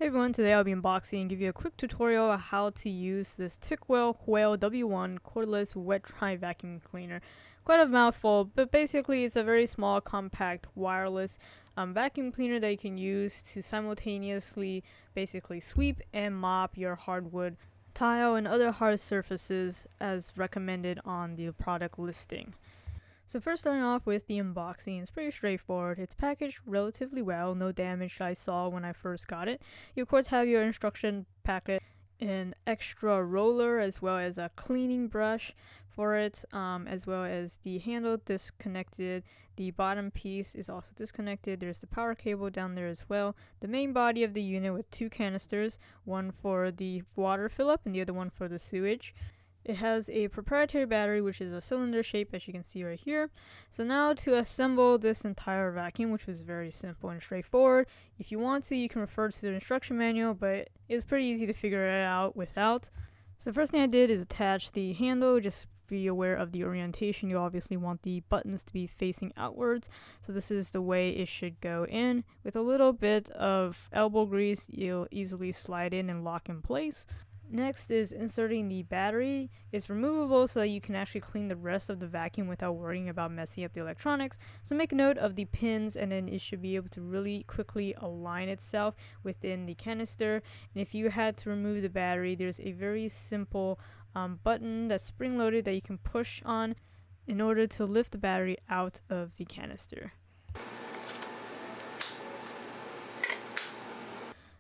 Hey everyone, today I'll be unboxing and give you a quick tutorial on how to use this TICWELL W1 cordless wet dry vacuum cleaner. Quite a mouthful, but basically it's a very small, compact, wireless vacuum cleaner that you can use to simultaneously basically sweep and mop your hardwood, tile, and other hard surfaces as recommended on the product listing. So first, starting off with the unboxing, it's pretty straightforward. It's packaged relatively well, no damage I saw when I first got it. You of course have your instruction packet, an extra roller as well as a cleaning brush for it, as well as the handle disconnected. The bottom piece is also disconnected. There's the power cable down there as well. The main body of the unit with two canisters, one for the water fill up and the other one for the sewage. It has a proprietary battery, which is a cylinder shape, as you can see right here. So now to assemble this entire vacuum, which was very simple and straightforward. If you want to, you can refer to the instruction manual, but it's pretty easy to figure it out without. So the first thing I did is attach the handle. Just be aware of the orientation. You obviously want the buttons to be facing outwards. So this is the way it should go in. With a little bit of elbow grease, you'll easily slide in and lock in place. Next is inserting the battery. It's removable so that you can actually clean the rest of the vacuum without worrying about messing up the electronics. So make note of the pins, and then it should be able to really quickly align itself within the canister. And if you had to remove the battery, there's a very simple button that's spring-loaded that you can push on in order to lift the battery out of the canister.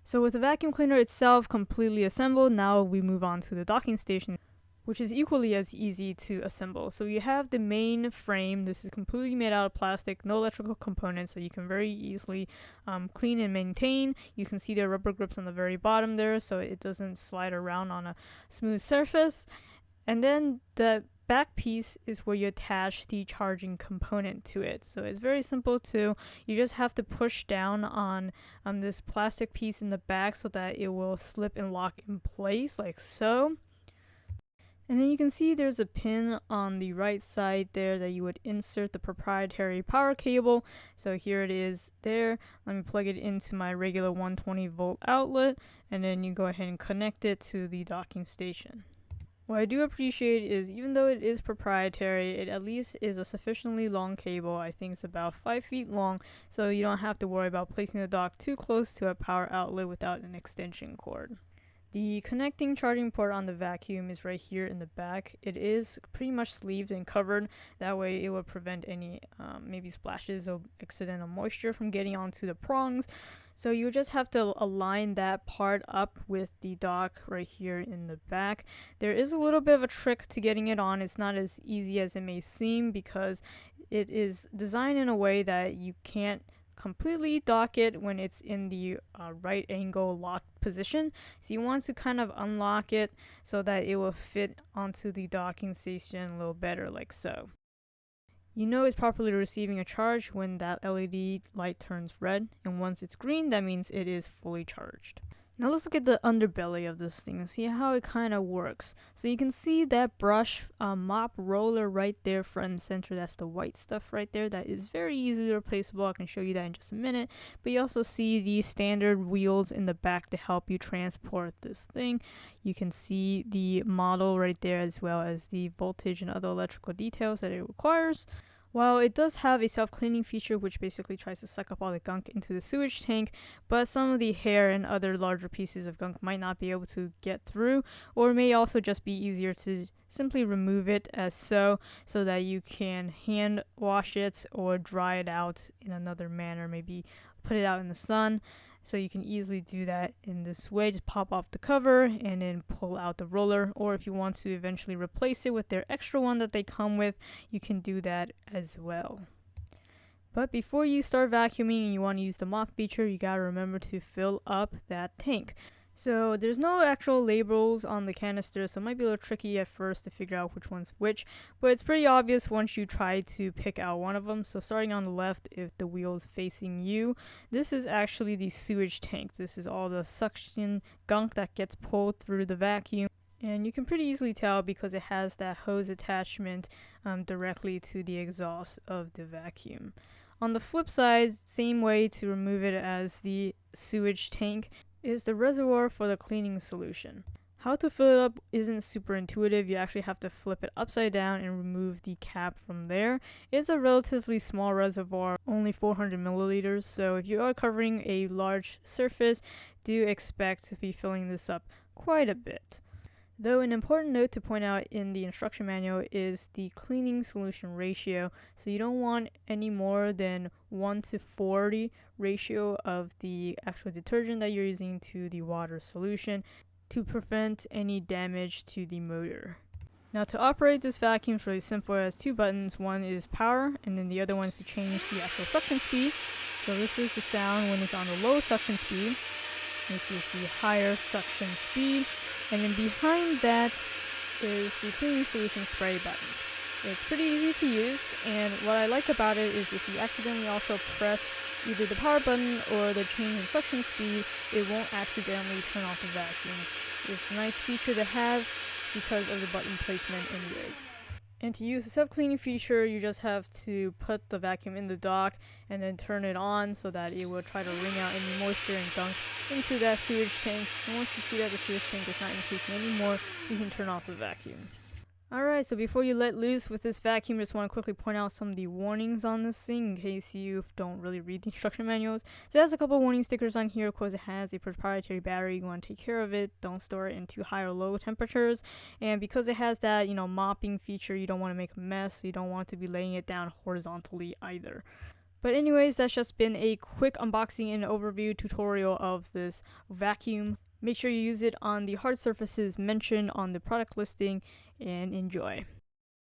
So with the vacuum cleaner itself completely assembled, now we move on to the docking station, which is equally as easy to assemble. So you have the main frame. This is completely made out of plastic, no electrical components, so you can very easily clean and maintain. You can see there are rubber grips on the very bottom there, so it doesn't slide around on a smooth surface. And then the back piece is where you attach the charging component to it. So it's very simple too. You just have to push down on this plastic piece in the back so that it will slip and lock in place like so. And then you can see there's a pin on the right side there that you would insert the proprietary power cable. So here it is there. Let me plug it into my regular 120 volt outlet, and then you go ahead and connect it to the docking station. What I do appreciate is, even though it is proprietary, it at least is a sufficiently long cable. I think it's about 5 feet long, so you don't have to worry about placing the dock too close to a power outlet without an extension cord. The connecting charging port on the vacuum is right here in the back. It is pretty much sleeved and covered. That way it will prevent any maybe splashes of accidental moisture from getting onto the prongs. So you just have to align that part up with the dock right here in the back. There is a little bit of a trick to getting it on. It's not as easy as it may seem because it is designed in a way that you can't completely dock it when it's in the right angle lock position. So you want to kind of unlock it so that it will fit onto the docking station a little better, like so. You know it's properly receiving a charge when that LED light turns red, and once it's green, that means it is fully charged. Now let's look at the underbelly of this thing and see how it kind of works. So you can see that brush mop roller right there front and center. That's the white stuff right there. That is very easily replaceable. I can show you that in just a minute. But you also see the standard wheels in the back to help you transport this thing. You can see the model right there, as well as the voltage and other electrical details that it requires. While it does have a self-cleaning feature, which basically tries to suck up all the gunk into the sewage tank, but some of the hair and other larger pieces of gunk might not be able to get through, or it may also just be easier to simply remove it as so that you can hand wash it or dry it out in another manner, maybe put it out in the sun. So you can easily do that in this way. Just pop off the cover and then pull out the roller. Or if you want to eventually replace it with their extra one that they come with, you can do that as well. But before you start vacuuming and you want to use the mop feature, you gotta remember to fill up that tank. So there's no actual labels on the canister, so it might be a little tricky at first to figure out which one's which, but it's pretty obvious once you try to pick out one of them. So starting on the left, if the wheel is facing you, this is actually the sewage tank. This is all the suction gunk that gets pulled through the vacuum. And you can pretty easily tell because it has that hose attachment directly to the exhaust of the vacuum. On the flip side, same way to remove it as the sewage tank. is the reservoir for the cleaning solution. How to fill it up isn't super intuitive. You actually have to flip it upside down and remove the cap from there. It's a relatively small reservoir, only 400 milliliters, so if you are covering a large surface, do expect to be filling this up quite a bit. Though an important note to point out in the instruction manual is the cleaning solution ratio. So you don't want any more than 1:40 ratio of the actual detergent that you're using to the water solution to prevent any damage to the motor. Now to operate this vacuum is really simple. It has two buttons. One is power and then the other one is to change the actual suction speed. So this is the sound when it's on the low suction speed. This is the higher suction speed. And then behind that is the cleaning solution spray button. It's pretty easy to use, and what I like about it is if you accidentally also press either the power button or the change in suction speed, it won't accidentally turn off the vacuum. It's a nice feature to have because of the button placement anyways. And to use the self-cleaning feature, you just have to put the vacuum in the dock and then turn it on so that it will try to wring out any moisture and gunk into that sewage tank. And once you see that the sewage tank is not increasing anymore, you can turn off the vacuum. Alright, so before you let loose with this vacuum, just want to quickly point out some of the warnings on this thing in case you don't really read the instruction manuals. So it has a couple warning stickers on here. Of course, it has a proprietary battery. You want to take care of it. Don't store it in too high or low temperatures. And because it has that, mopping feature, you don't want to make a mess. So you don't want to be laying it down horizontally either. But anyways, that's just been a quick unboxing and overview tutorial of this vacuum. Make sure you use it on the hard surfaces mentioned on the product listing and enjoy.